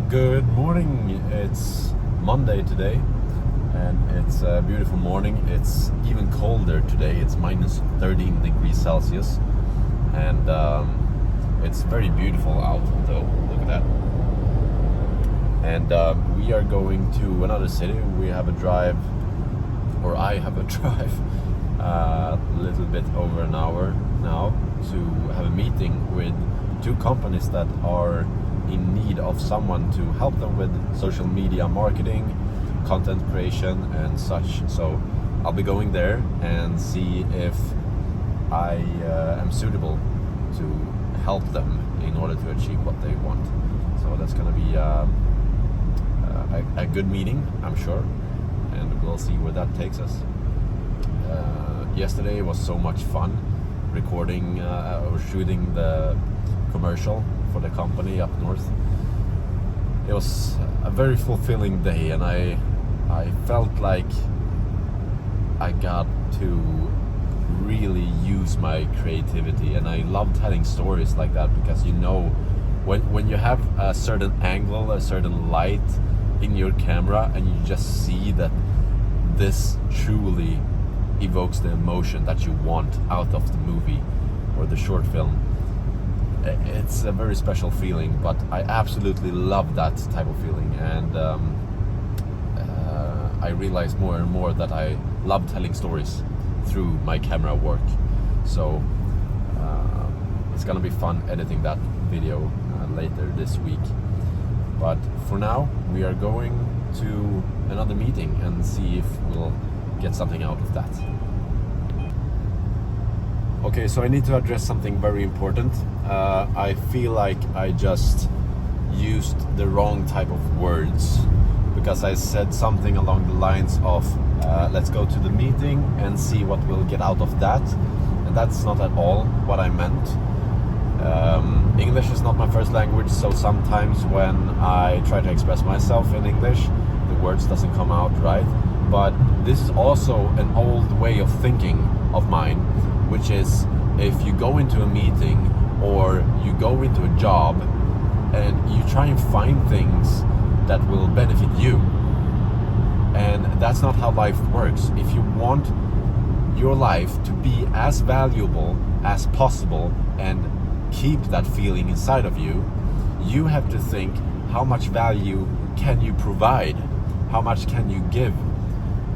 Good morning. It's Monday today, and it's a beautiful morning. It's even colder today. It's minus 13 degrees Celsius, and it's very beautiful out though. Look at that. And we are going to another city. We have a drive, or I have a drive, a little bit over an hour now to have a meeting with two companies that are in need of someone to help them with social media marketing, content creation and such. So I'll be going there and see if I am suitable to help them in order to achieve what they want. So that's gonna be a good meeting, I'm sure, and we'll see where that takes us. Yesterday was so much fun recording or shooting the commercial for the company up north. It was a very fulfilling day, and I felt like I got to really use my creativity, and I love telling stories like that because when you have a certain angle, a certain light in your camera, and you just see that this truly evokes the emotion that you want out of the movie or the short film. It's a very special feeling, but I absolutely love that type of feeling, and I realize more and more that I love telling stories through my camera work. So it's gonna be fun editing that video later this week. But for now, we are going to another meeting and see if we'll get something out of that. Okay, so I need to address something very important. I feel like I just used the wrong type of words because I said something along the lines of let's go to the meeting and see what we'll get out of that. And that's not at all what I meant. English is not my first language, so sometimes when I try to express myself in English, the words doesn't come out right. But this is also an old way of thinking of mine, which is if you go into a meeting or you go into a job and you try and find things that will benefit you. And that's not how life works. If you want your life to be as valuable as possible and keep that feeling inside of you, you have to think, how much value can you provide? How much can you give?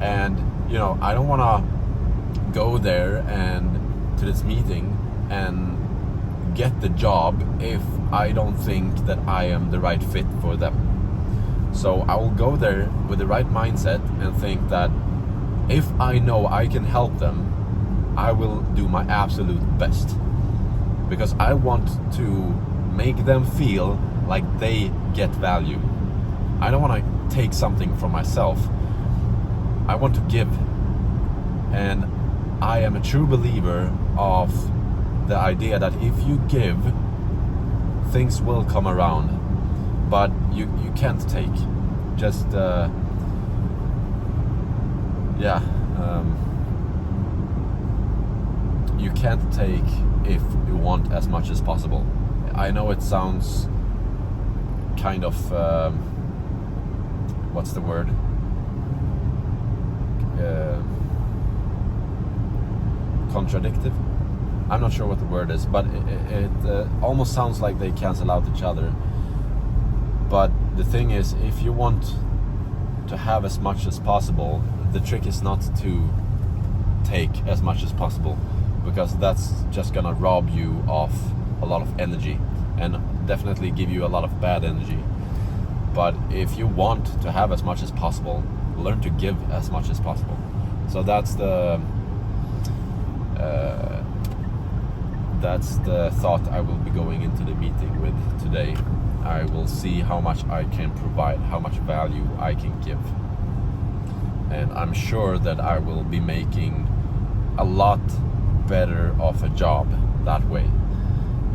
And I don't want to go there and to this meeting and get the job if I don't think that I am the right fit for them. So I will go there with the right mindset and think that if I know I can help them, I will do my absolute best, because I want to make them feel like they get value. I don't want to take something from myself. I want to give. And I am a true believer of the idea that if you give, things will come around, but you can't take. Just you can't take if you want as much as possible. I know it sounds kind of what's the word? Contradictive. I'm not sure what the word is, but it almost sounds like they cancel out each other. But the thing is, if you want to have as much as possible, the trick is not to take as much as possible, because that's just gonna rob you of a lot of energy and definitely give you a lot of bad energy. But if you want to have as much as possible, learn to give as much as possible. So that's the thought I will be going into the meeting with today. I will see how much I can provide, how much value I can give. And I'm sure that I will be making a lot better of a job that way,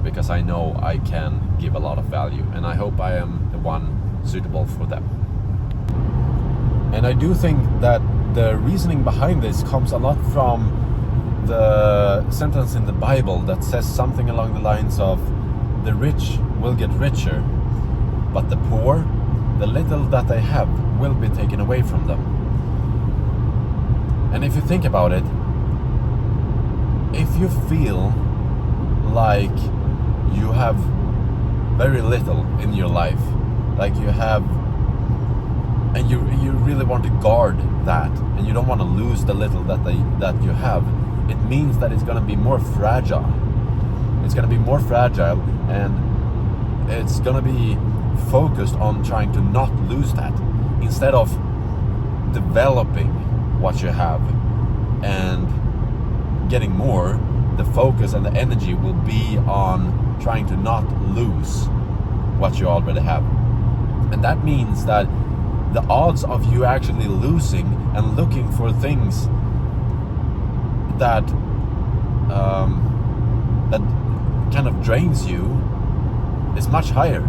because I know I can give a lot of value, and I hope I am the one suitable for them. And I do think that the reasoning behind this comes a lot from the sentence in the Bible that says something along the lines of, the rich will get richer, but the poor the little that they have will be taken away from them. And if you think about it, if you feel like you have very little in your life, like you have, and you really want to guard that, and you don't want to lose the little that you have, it means that it's going to be more fragile. It's going to be more fragile, and it's going to be focused on trying to not lose that, instead of developing what you have and getting more. The focus and the energy will be on trying to not lose what you already have. And that means that the odds of you actually losing and looking for things that that kind of drains you is much higher,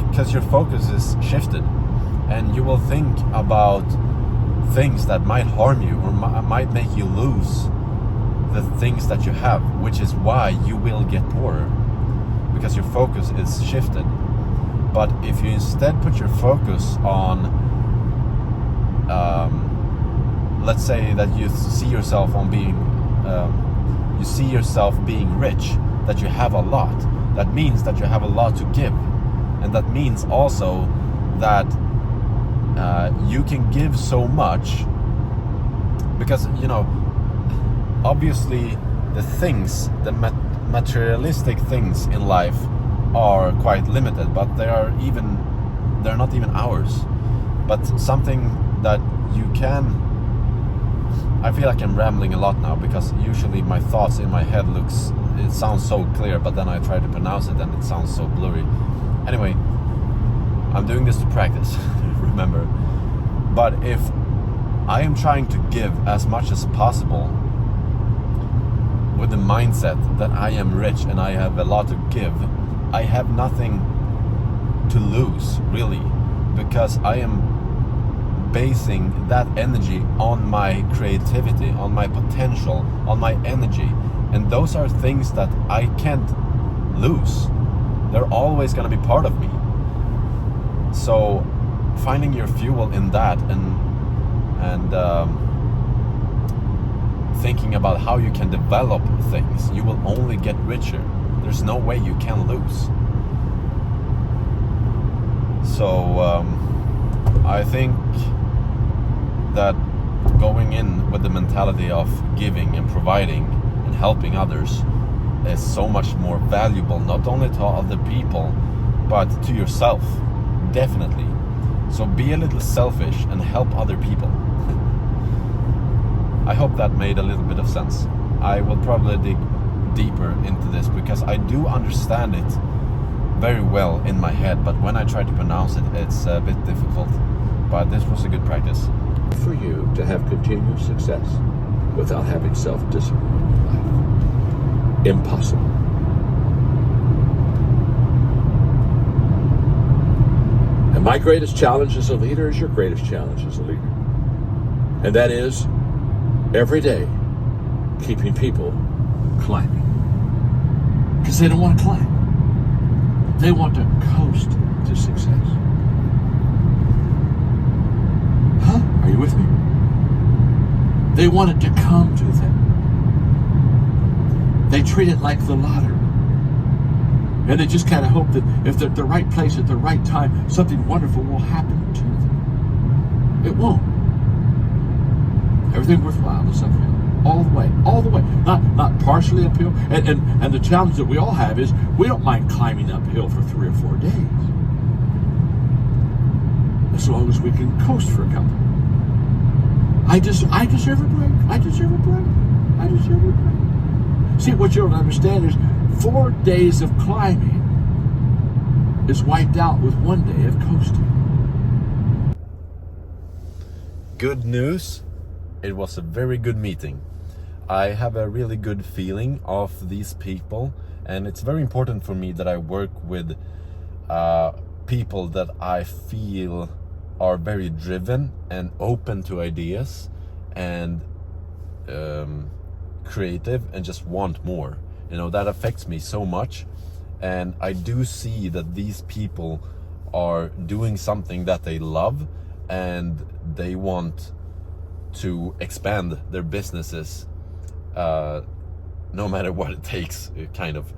because your focus is shifted, and you will think about things that might harm you or might make you lose the things that you have, which is why you will get poorer, because your focus is shifted. But if you instead put your focus on, let's say that you see yourself being rich, that you have a lot, that means that you have a lot to give, and that means also that you can give so much, because obviously the materialistic things in life are quite limited, but they're not even ours. But something that you can, I feel like I'm rambling a lot now, because usually my thoughts in my head it sounds so clear, but then I try to pronounce it and it sounds so blurry. Anyway, I'm doing this to practice, remember. But if I am trying to give as much as possible with the mindset that I am rich and I have a lot to give, I have nothing to lose, really, because I am basing that energy on my creativity, on my potential, on my energy. And those are things that I can't lose. They're always going to be part of me. So finding your fuel in that, and thinking about how you can develop things, you will only get richer. There's no way you can lose. So I think that going in with the mentality of giving and providing and helping others is so much more valuable, not only to other people, but to yourself, definitely. So be a little selfish and help other people. I hope that made a little bit of sense. I will probably dig deeper into this, because I do understand it very well in my head, but when I try to pronounce it, it's a bit difficult. But this was a good practice. For you to have continued success without having self-discipline in life. Impossible. And my greatest challenge as a leader is your greatest challenge as a leader. And that is, every day, keeping people climbing. Because they don't want to climb. They want to coast to success. Huh? Are you with me? They want it to come to them. They treat it like the lottery. And they just kind of hope that if they're at the right place at the right time, something wonderful will happen to them. It won't. Everything worthwhile is uphill. All the way. Not partially uphill. And the challenge that we all have is we don't mind climbing uphill for 3 or 4 days. As long as we can coast for a couple. I deserve a break. I deserve a break. I deserve a break. See, what you don't understand is 4 days of climbing is wiped out with 1 day of coasting. Good news. It was a very good meeting. I have a really good feeling of these people, and it's very important for me that I work with people that I feel are very driven and open to ideas and creative and just want more. That affects me so much, and I do see that these people are doing something that they love and they want to expand their businesses, no matter what it takes, kind of.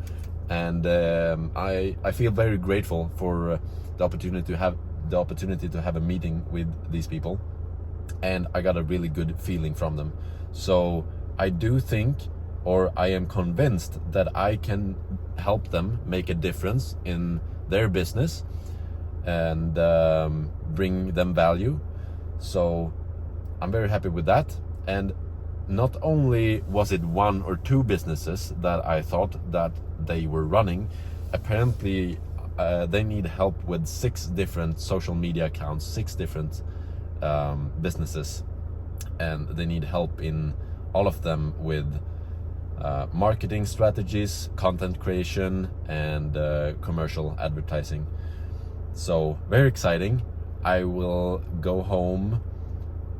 And I feel very grateful for the opportunity to have a meeting with these people, and I got a really good feeling from them. So I do think, or I am convinced, that I can help them make a difference in their business and bring them value. So I'm very happy with that. And not only was it 1 or 2 businesses that I thought that they were running, apparently they need help with 6 different social media accounts, 6 different businesses, and they need help in all of them with marketing strategies, content creation, and commercial advertising. So very exciting. I will go home,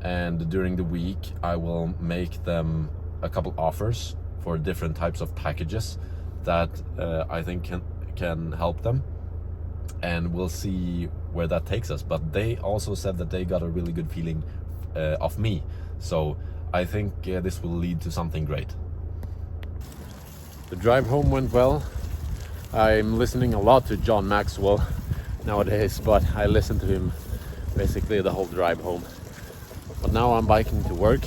and during the week I will make them a couple offers for different types of packages that I think can help them, and we'll see where that takes us. But they also said that they got a really good feeling of me, so I think this will lead to something great. The drive home went well. I'm listening a lot to John Maxwell nowadays, but I listened to him basically the whole drive home. But now I'm biking to work,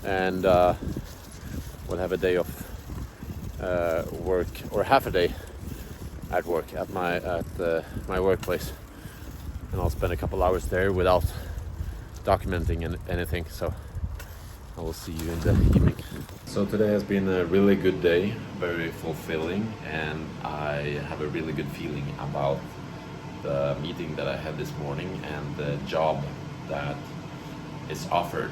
and we'll have a day of work, or half a day at work at my workplace, and I'll spend a couple hours there without documenting anything. So I will see you in the evening. So today has been a really good day, very fulfilling, and I have a really good feeling about the meeting that I had this morning and the job that is offered.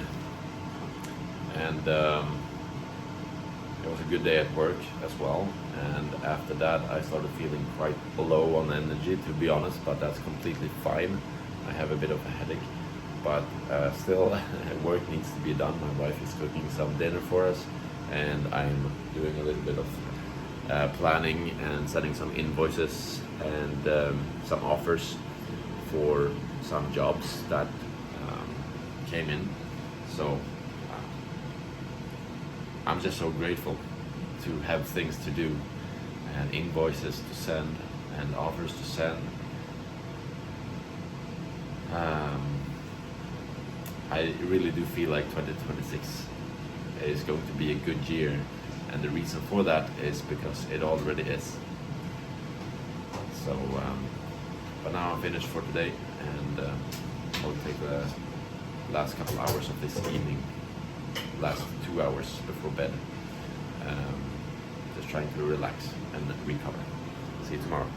And it was a good day at work as well, and after that I started feeling quite low on energy, to be honest, but that's completely fine. I have a bit of a headache, but still work needs to be done. My wife is cooking some dinner for us, and I'm doing a little bit of planning and sending some invoices and some offers for some jobs that came in. So I'm just so grateful to have things to do and invoices to send and offers to send. I really do feel like 2026 is going to be a good year, and the reason for that is because it already is. So, but now I'm finished for today, and I'll take the last couple hours of this evening, last 2 hours before bed, just trying to relax and recover. See you tomorrow.